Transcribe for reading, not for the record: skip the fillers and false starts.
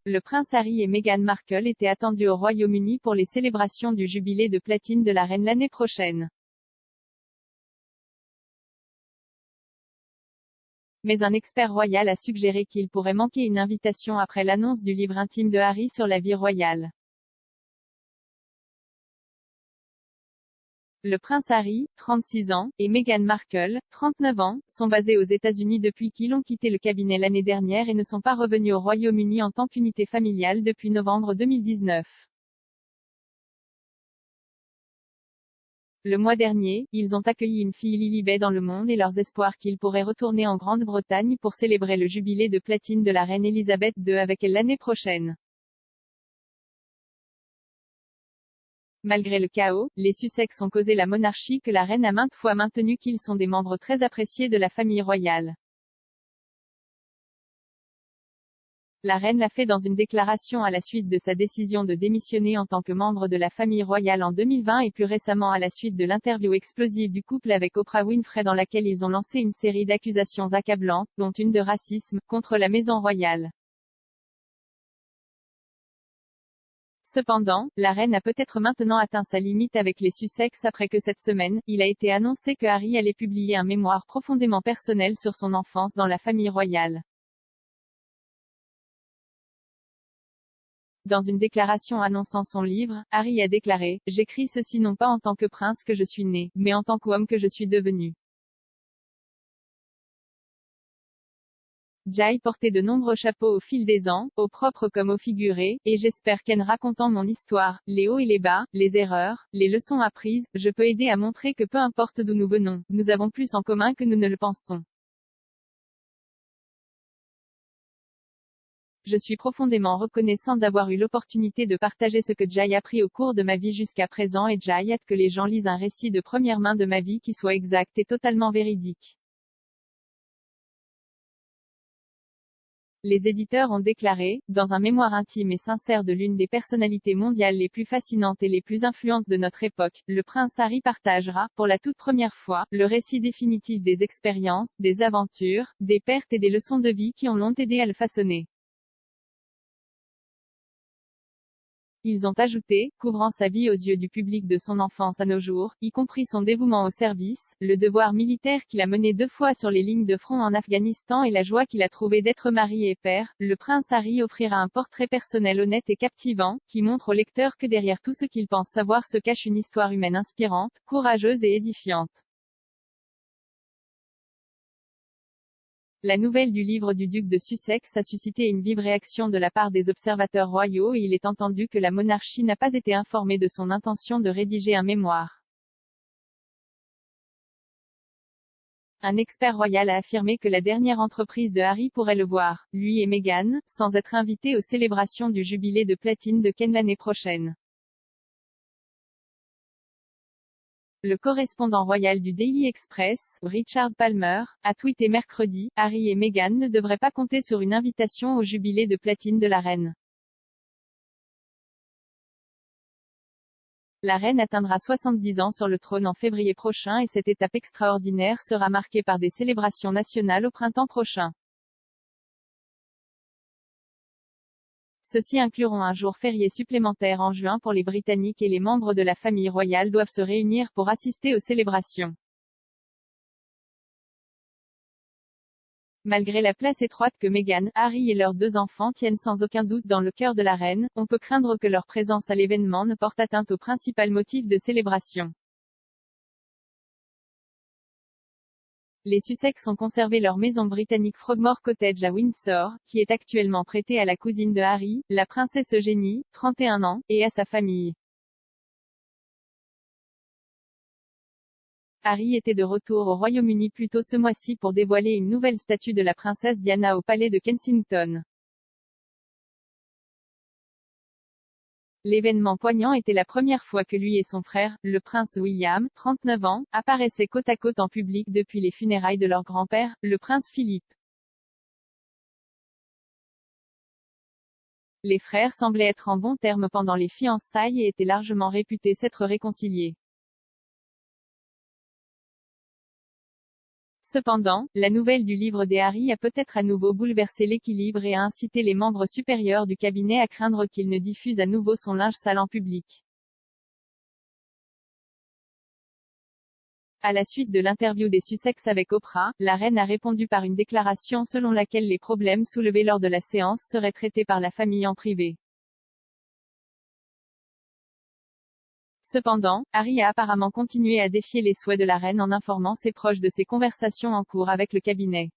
le prince Harry et Meghan Markle étaient attendus au Royaume-Uni pour les célébrations du jubilé de platine de la reine l'année prochaine. Mais un expert royal a suggéré qu'il pourrait manquer une invitation après l'annonce du livre intime de Harry sur la vie royale. Le prince Harry, 36 ans, et Meghan Markle, 39 ans, sont basés aux États-Unis depuis qu'ils ont quitté le cabinet l'année dernière et ne sont pas revenus au Royaume-Uni en tant qu'unité familiale depuis novembre 2019. Le mois dernier, ils ont accueilli une fille Lilibet dans le monde et leurs espoirs qu'ils pourraient retourner en Grande-Bretagne pour célébrer le jubilé de platine de la reine Elisabeth II avec elle l'année prochaine. Malgré le chaos, les Sussex ont causé la monarchie que la reine a maintes fois maintenu qu'ils sont des membres très appréciés de la famille royale. La reine l'a fait dans une déclaration à la suite de sa décision de démissionner en tant que membre de la famille royale en 2020 et plus récemment à la suite de l'interview explosive du couple avec Oprah Winfrey dans laquelle ils ont lancé une série d'accusations accablantes, dont une de racisme, contre la maison royale. Cependant, la reine a peut-être maintenant atteint sa limite avec les Sussex après que cette semaine, il a été annoncé que Harry allait publier un mémoire profondément personnel sur son enfance dans la famille royale. Dans une déclaration annonçant son livre, Harry a déclaré « J'écris ceci non pas en tant que prince que je suis né, mais en tant qu'homme que je suis devenu. » J'ai porté de nombreux chapeaux au fil des ans, au propre comme au figuré, et j'espère qu'en racontant mon histoire, les hauts et les bas, les erreurs, les leçons apprises, je peux aider à montrer que peu importe d'où nous venons, nous avons plus en commun que nous ne le pensons. Je suis profondément reconnaissant d'avoir eu l'opportunité de partager ce que j'ai appris au cours de ma vie jusqu'à présent et j'ai hâte que les gens lisent un récit de première main de ma vie qui soit exact et totalement véridique. Les éditeurs ont déclaré, dans un mémoire intime et sincère de l'une des personnalités mondiales les plus fascinantes et les plus influentes de notre époque, le prince Harry partagera, pour la toute première fois, le récit définitif des expériences, des aventures, des pertes et des leçons de vie qui l'ont aidé à le façonner. Ils ont ajouté, couvrant sa vie aux yeux du public de son enfance à nos jours, y compris son dévouement au service, le devoir militaire qu'il a mené 2 fois sur les lignes de front en Afghanistan et la joie qu'il a trouvée d'être mari et père, le prince Harry offrira un portrait personnel honnête et captivant, qui montre au lecteur que derrière tout ce qu'il pense savoir se cache une histoire humaine inspirante, courageuse et édifiante. La nouvelle du livre du duc de Sussex a suscité une vive réaction de la part des observateurs royaux et il est entendu que la monarchie n'a pas été informée de son intention de rédiger un mémoire. Un expert royal a affirmé que la dernière entreprise de Harry pourrait le voir, lui et Meghan, sans être invités aux célébrations du jubilé de platine de Ken l'année prochaine. Le correspondant royal du Daily Express, Richard Palmer, a tweeté mercredi, Harry et Meghan ne devraient pas compter sur une invitation au jubilé de platine de la reine. La reine atteindra 70 ans sur le trône en février prochain et cette étape extraordinaire sera marquée par des célébrations nationales au printemps prochain. Ceux-ci incluront un jour férié supplémentaire en juin pour les Britanniques et les membres de la famille royale doivent se réunir pour assister aux célébrations. Malgré la place étroite que Meghan, Harry et leurs 2 enfants tiennent sans aucun doute dans le cœur de la reine, on peut craindre que leur présence à l'événement ne porte atteinte au principal motif de célébration. Les Sussex ont conservé leur maison britannique Frogmore Cottage à Windsor, qui est actuellement prêtée à la cousine de Harry, la princesse Eugénie, 31 ans, et à sa famille. Harry était de retour au Royaume-Uni plus tôt ce mois-ci pour dévoiler une nouvelle statue de la princesse Diana au palais de Kensington. L'événement poignant était la première fois que lui et son frère, le prince William, 39 ans, apparaissaient côte à côte en public depuis les funérailles de leur grand-père, le prince Philippe. Les frères semblaient être en bons termes pendant les fiançailles et étaient largement réputés s'être réconciliés. Cependant, la nouvelle du livre des Harry a peut-être à nouveau bouleversé l'équilibre et a incité les membres supérieurs du cabinet à craindre qu'il ne diffuse à nouveau son linge sale en public. À la suite de l'interview des Sussex avec Oprah, la reine a répondu par une déclaration selon laquelle les problèmes soulevés lors de la séance seraient traités par la famille en privé. Cependant, Harry a apparemment continué à défier les souhaits de la reine en informant ses proches de ses conversations en cours avec le cabinet.